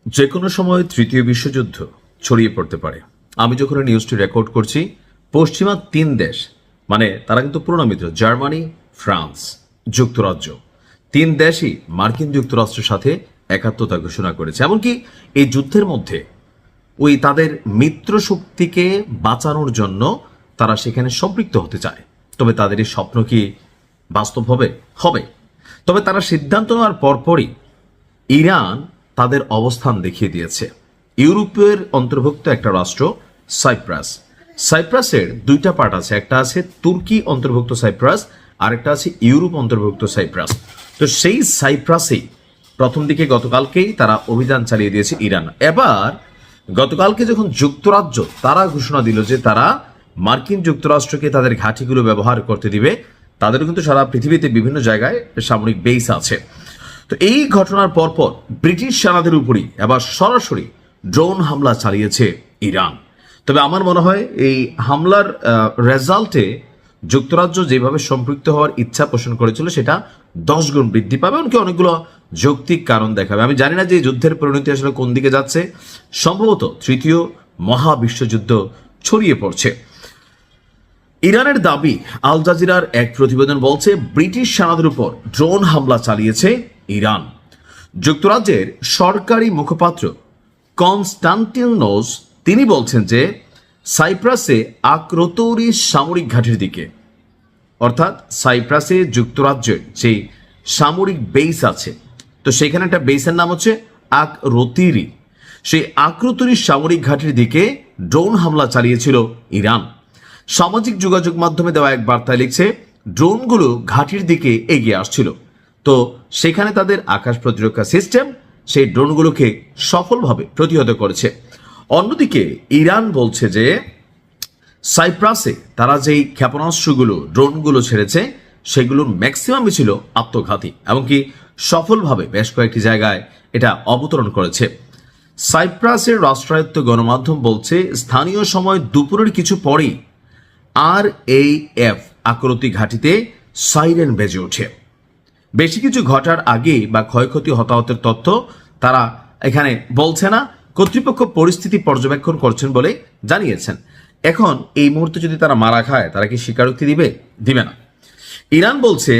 যে কোনো সময় তৃতীয় বিশ্বযুদ্ধ ছড়িয়ে পড়তে পারে। আমি যখন এই নিউজটি রেকর্ড করছি, পশ্চিমা 3 দেশ, মানে তারা কিন্তু পুরনো মিত্র, জার্মানি, ফ্রান্স, যুক্তরাজ্য, 3 দেশই মার্কিন যুক্তরাষ্ট্রের সাথে একাত্মতা ঘোষণা করেছে। এমনকি এই যুদ্ধের মধ্যে ওই তাদের মিত্র শক্তিকে বাঁচানোর জন্য তারা সেখানে সম্পৃক্ত হতে চায়। তবে তাদের এই স্বপ্ন কি বাস্তব হবে? হবে। তবে তারা সিদ্ধান্ত নেওয়ার পরপরই ইরান তাদের অবস্থান দেখিয়ে দিয়েছে। ইউরোপের অন্তর্ভুক্ত একটা রাষ্ট্র সাইপ্রাসের 2টা পার্ট আছে, একটা আছে তুর্কি অন্তর্ভুক্ত সাইপ্রাস, আরেকটা আছে ইউরোপ অন্তর্ভুক্ত সাইপ্রাস। তো সেই সাইপ্রাসেই প্রথম দিকে গতকালকেই তারা অভিযান চালিয়ে দিয়েছে ইরান। এবার গতকালকে যখন যুক্তরাজ্য তারা ঘোষণা দিল যে তারা মার্কিন যুক্তরাষ্ট্রকে তাদের ঘাঁটিগুলো ব্যবহার করতে দিবে, তাদেরও কিন্তু সারা পৃথিবীতে বিভিন্ন জায়গায় সামরিক বেস আছে। তো এই ঘটনার পরপর ব্রিটিশ সেনাদের উপরই এবার সরাসরি ড্রোন হামলা চালিয়েছে ইরান। তবে আমার মনে হয় এই হামলার রেজাল্টে যুক্তরাজ্য যেভাবে সম্পৃক্ত হওয়ার ইচ্ছা পোষণ করেছিল সেটা 10 গুণ বৃদ্ধি পাবে, এমনকি অনেকগুলো যৌক্তিক কারণ দেখাবে। আমি জানি না যে এই যুদ্ধের পরিণতি আসলে কোন দিকে যাচ্ছে। সম্ভবত তৃতীয় মহাবিশ্বযুদ্ধ ছড়িয়ে পড়ছে। ইরানের দাবি, আল জাজিরার এক প্রতিবেদন বলছে ব্রিটিশ সেনাদের উপর ড্রোন হামলা চালিয়েছে ইরান। যুক্তরাজ্যের সরকারি মুখপাত্র কনস্টান্টিনোস তিনি বলছেন যে সাইপ্রাসে আক্রোতরি সামরিক ঘাঁটির দিকে, অর্থাৎ সাইপ্রাসে যুক্তরাজ্যের যে সামরিক বেস আছে, তো সেখানে একটা বেসের নাম হচ্ছে আক্রোতিরি, সেই আক্রোতরি সামরিক ঘাঁটির দিকে ড্রোন হামলা চালিয়েছিল ইরান। সামাজিক যোগাযোগ মাধ্যমে দেওয়া এক বার্তায় লিখছে, ড্রোনগুলো ঘাঁটির দিকে এগিয়ে আসছিল, তো সেখানে তাদের আকাশ প্রতিরক্ষা সিস্টেম সেই ড্রোনগুলোকে সফলভাবে প্রতিহত করেছে। অন্যদিকে ইরান বলছে যে সাইপ্রাসে তারা যেই ক্ষেপণাস্ত্রগুলো ড্রোনগুলো ছেড়েছে সেগুলোর ম্যাক্সিমামই ছিল আত্মঘাতী, এমনকি সফলভাবে বেশ কয়েকটি জায়গায় এটা অবতরণ করেছে। সাইপ্রাসের রাষ্ট্রায়ত্ত গণমাধ্যম বলছে স্থানীয় সময় দুপুরের কিছু পরেই RAF আক্রোতি ঘাঁটিতে সাইরেন বেজে ওঠে। বেশি কিছু ঘটার আগে বা ক্ষয়ক্ষতি হতাহতের তথ্য তারা এখানে বলছে না। কর্তৃপক্ষ পরিস্থিতি পর্যবেক্ষণ করছেন বলে জানিয়েছেন। এখন এই মুহূর্তে যদি তারা মারা খায়, তারা কি স্বীকারোক্তি দিবে না। ইরান বলছে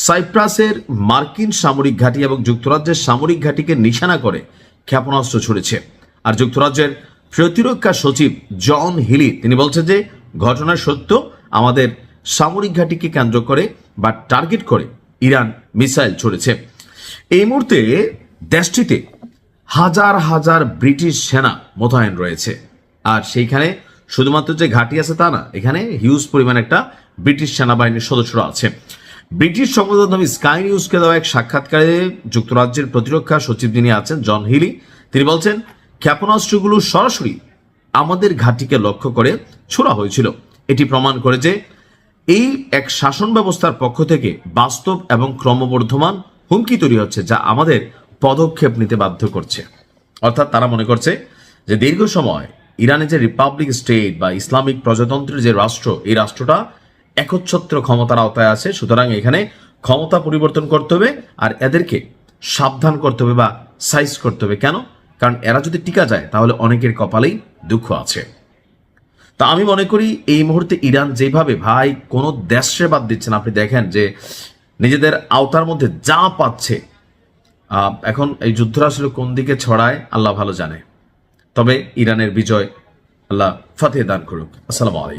সাইপ্রাসের মার্কিন সামরিক ঘাঁটি এবং যুক্তরাজ্যের সামরিক ঘাঁটিকে নিশানা করে ক্ষেপণাস্ত্র ছুড়েছে। আর যুক্তরাজ্যের প্রতিরক্ষা সচিব জন হিলি তিনি বলছেন যে ঘটনা সত্য, আমাদের সামরিক ঘাঁটিকে কেন্দ্র করে বা টার্গেট করে ইরান মিসাইল ছড়েছে। এই মুহূর্তে দেশটিতে হাজার হাজার ব্রিটিশ সেনা মোতায়েন রয়েছে। আর সেইখানে শুধুমাত্র যে ঘাঁটি আছে তা না, এখানে হিউজ পরিমাণ একটা ব্রিটিশ সেনাবাহিনীর সদস্যরা আছে। ব্রিটিশ সংবাদ মাধ্যম স্কাই নিউজকে দেওয়া এক সাক্ষাৎকারে যুক্তরাজ্যের প্রতিরক্ষা সচিব যিনি আছেন জন হিলি তিনি বলছেন ক্ষেপণাস্ত্রগুলো সরাসরি আমাদের ঘাঁটিকে লক্ষ্য করে ছোড়া হয়েছিল। এটি প্রমাণ করে যে এই এক শাসন ব্যবস্থার পক্ষ থেকে বাস্তব এবং ক্রমবর্ধমান হুমকি তৈরি হচ্ছে, যা আমাদের পদক্ষেপ নিতে বাধ্য করছে। অর্থাৎ তারা মনে করছে যে দীর্ঘ সময় ইরানের যে রিপাবলিক স্টেট বা ইসলামিক প্রজাতন্ত্রের যে রাষ্ট্র, এই রাষ্ট্রটা একচ্ছত্র ক্ষমতার আওতায় আছে। সুতরাং এখানে ক্ষমতা পরিবর্তন করতে হবে আর এদেরকে সাবধান করতে হবে বা সাইজ করতে হবে। কেন? কারণ এরা যদি টিকা যায় তাহলে অনেকের কপালেই দুঃখ আছে। তা আমি মনে করি এই মুহূর্তে ইরান যেভাবে ভাই কোনো দেশে বাদ দিচ্ছে না, আপনি দেখেন যে নিজেদের আওতার মধ্যে যা পাচ্ছে, এখন এই যুদ্ধটা আসলে কোন দিকে ছড়ায় আল্লাহ ভালো জানে। তবে ইরানের বিজয়, আল্লাহ ফাতেহ দান করুক। আসসালামু আলাইকুম।